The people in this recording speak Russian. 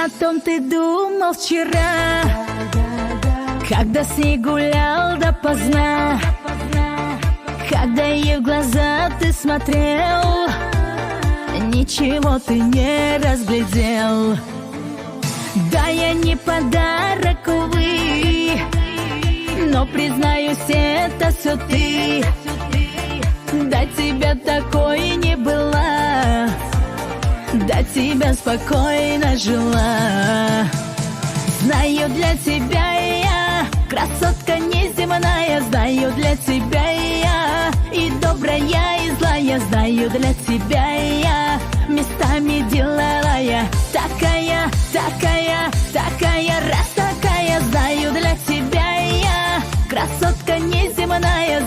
о том ты думал вчера, когда с ней гулял допоздна, когда ей в глаза ты смотрел, ничего ты не разглядел. Да, я не подарок, увы, но признаюсь, это все ты. До тебя такой не была, до тебя спокойно жила. Знаю, для тебя я красотка неземная, знаю, для тебя я и добрая, и злая, знаю, для тебя я местами деловая. Такая, такая, такая, раз такая, знаю, для тебя я красотка неземная.